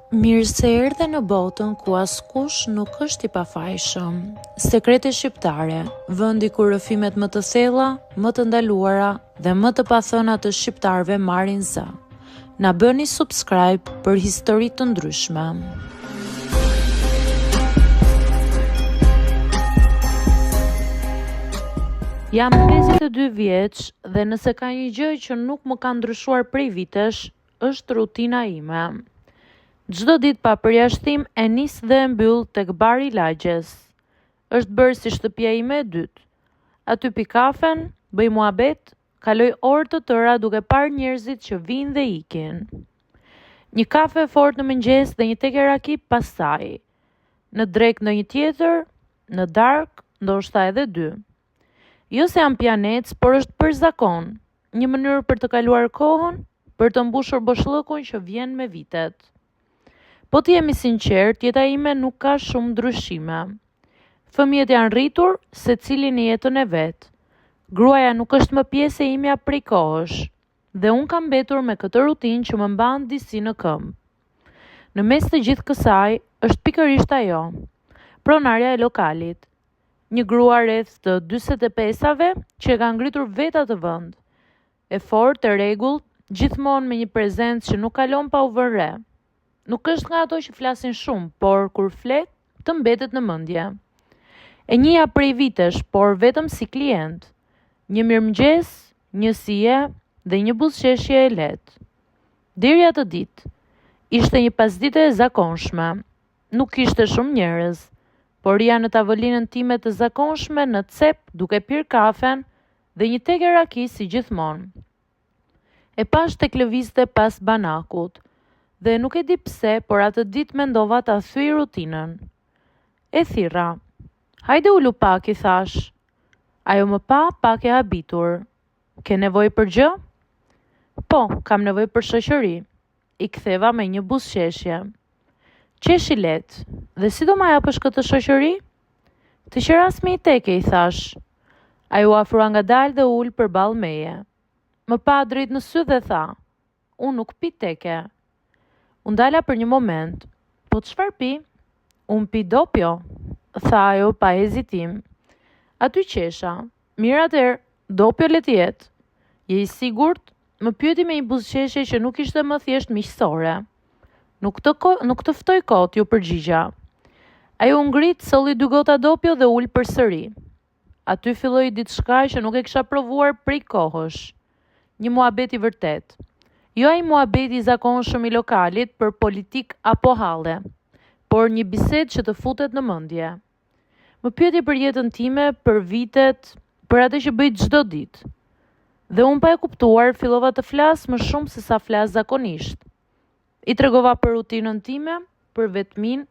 Mirë se erdhe në botën ku askush nuk është i pafajshëm. Sekrete shqiptare, vendi ku rrëfimet më të thella, më të ndaluara dhe më të pathëna të shqiptarëve marrin zë. Na bëni subscribe për histori të ndryshme. Jam 52 vjeç dhe nëse ka një gjë që nuk më ka ndryshuar prej vitesh, është rutina ime. Çdo ditë pa përjashtim e nis dhe e mbyll tek bari i lagjes. Është bërë si shtëpia ime e dytë. Aty pi kafen, bëj muhabet, kaloj orë të tëra duke parë njerëzit që vinë dhe ikin. Një kafe fort në mëngjes dhe një teke raki pastaj. Në drek ndonjë tjetër, në darkë ndoshta edhe dy. Jo se jam pianec, por është për zakon, një mënyrë për të kaluar kohën, për të mbushur boshllëkun që vjen me vitet. Po të jemi sinqert, jeta ime nuk ka shumë ndryshime. Fëmijët janë rritur, secili në jetën e vet. Gruaja nuk është më pjesë e imja prej kohësh, dhe unë kam mbetur me këtë rutinë që më mban disi në këmbë. Në mes të gjithë kësaj është pikërisht ajo, pronarja e lokalit. Një grua rreth të 45-ave që ka ngritur vetë atë vend. E fortë, e rregullt, gjithmonë me një prezencë që nuk kalon pa u vënë re. Nuk është nga ato që flasin shumë, por kur flet, të mbetet në mendje. E njihja prej vitesh, por vetëm si klient. Një mirëmëngjes, një sije dhe një buzëqeshje e lehtë. Deri atë ditë, ishte një pasdite e zakonshme. Nuk kishte shumë njerëz, por ja në tavolinën time të zakonshme në cep duke pirë kafen dhe një teke raki si gjithmonë. E pash tek lëvizte pas banakut. Dhe nuk e di pse, por atë ditë mendova ta thyej rutinën. E thirra. Hajde ulu pak, i thash. Ajo më pa pak e habitur. Ke nevojë për gjë? Po, kam nevojë për shoqëri. I ktheva me një buzëqeshje. Qeshi lehtë. Dhe si do ma japësh këtë shoqëri? Të qeras me i teke, i thash. Ajo afrua ngadalë dhe ul përballë meje. Më pa drejt në sy dhe tha. Unë nuk pi teke. Unë dala për një moment. Po çfarë pi? Unë pi dopjo, tha ajo pa hezitim. Aty qesha. Mirë atëherë, dopjo le të jetë. Je i sigurt? Më pyeti me një buzëqeshje që nuk ishte më thjesht miqësore. Nuk të ftoj kot, ju përgjigja. Ajo ngrit, solli 2 gota dopjo dhe ul përsëri. Aty filloi diçka që nuk e kisha provuar prej kohësh. Një muhabet i vërtet. Jo ai muhabeti i zakonshëm i lokalit për politik apo halle, por një bisedë që të futet në mendje. Më pyeti për jetën time, për vitet, për atë që bëj çdo ditë. Dhe unë pa e kuptuar, fillova të flas më shumë se sa flas zakonisht. I tregova për rutinën time, për vetmin,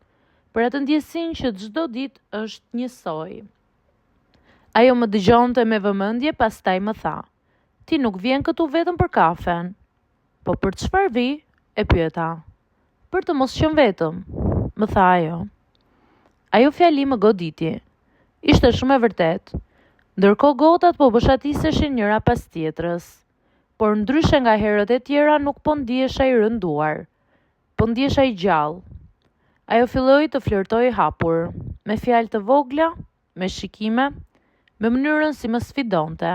për atë ndjesinë që çdo ditë është njësoj. Ajo më dëgjonte me vëmendje, pastaj më tha: "Ti nuk vjen këtu vetëm për kafen." Po për çfarë vi? E pyeta. Për të mos qenë vetëm, më tha ajo. Ajo fjali më goditi. Ishte shumë e vërtetë. Ndërkohë gotat po bëshatiseshin njëra pas tjetrës. Por ndryshe nga herët e tjera nuk po ndihesha i rënduar. Po ndihesha i gjallë. Ajo filloi të flirtojë hapur, me fjalë të vogla, me shikime, me mënyrën si më sfidonte.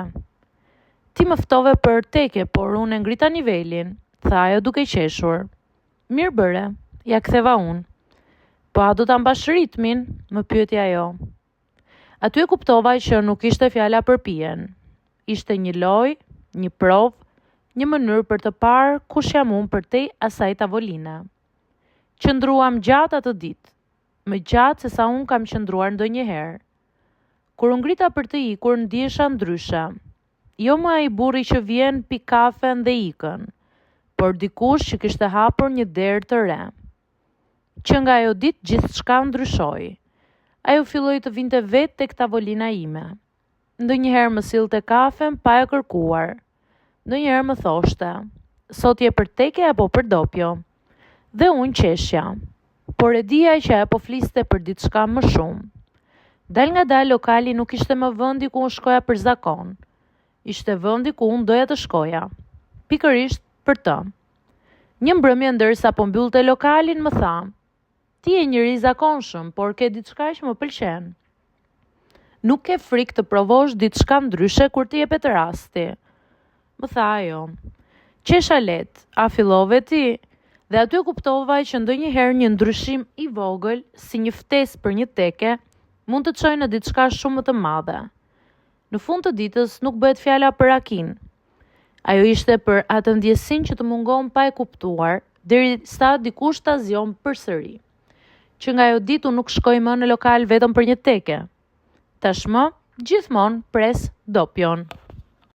Ti më ftove për teke, por unë e ngrita nivelin, tha ajo duke qeshur. Mirë bëre, ja ktheva unë. Po a do ta mbash ritmin? Më pyeti ajo. Aty e kuptova që nuk ishte fjala për pijen. Ishte një lojë, një provë, një mënyrë për të parë kush jam unë përtej asaj tavoline. Qëndruam gjatë atë ditë, më gjatë se sa unë kam qëndruar ndonjëherë. Kur u ngrita për të ikur, ndihesha ndryshe. Jo më ai burri që vjen, pi kafen dhe ikën, por dikush që kishte hapur një derë të re. Që nga ajo ditë gjithçka ndryshoi. Ajo filloi të vinte vetë tek tavolina ime. Ndonjëherë më sillte kafen pa e kërkuar. Ndonjëherë më thoshte: "Sot je për teke apo për dopjo?" Dhe unë qeshja. Por e dija që ajo po fliste për diçka më shumë. Dal nga dal lokali nuk ishte më vendi ku unë shkoja për zakon. Ishte vendi ku unë doja të shkoja. Pikërisht për të. Një mbrëmje ndërsa po mbyllte lokalin më tha: "Ti je njëri i zakonshëm, por ke diçka që më pëlqen. Nuk ke frikë të provosh diçka ndryshe kur të jepet rasti." Më tha ajo: "Qesha let, a fillove ti?" Dhe aty kuptova që ndonjëherë një ndryshim i vogël, si një ftesë për një teke, mund të çojë në diçka shumë më të madhe. Në fund të ditës nuk bëhet fjala për Akin. Ajo ishte për atë ndjesinë që të mungon pa e kuptuar, derisa dikush ta zgjon përsëri. Që nga ajo ditë unë nuk shkoj më në lokal vetëm për një teke. Tashmë, gjithmonë pres dopjon.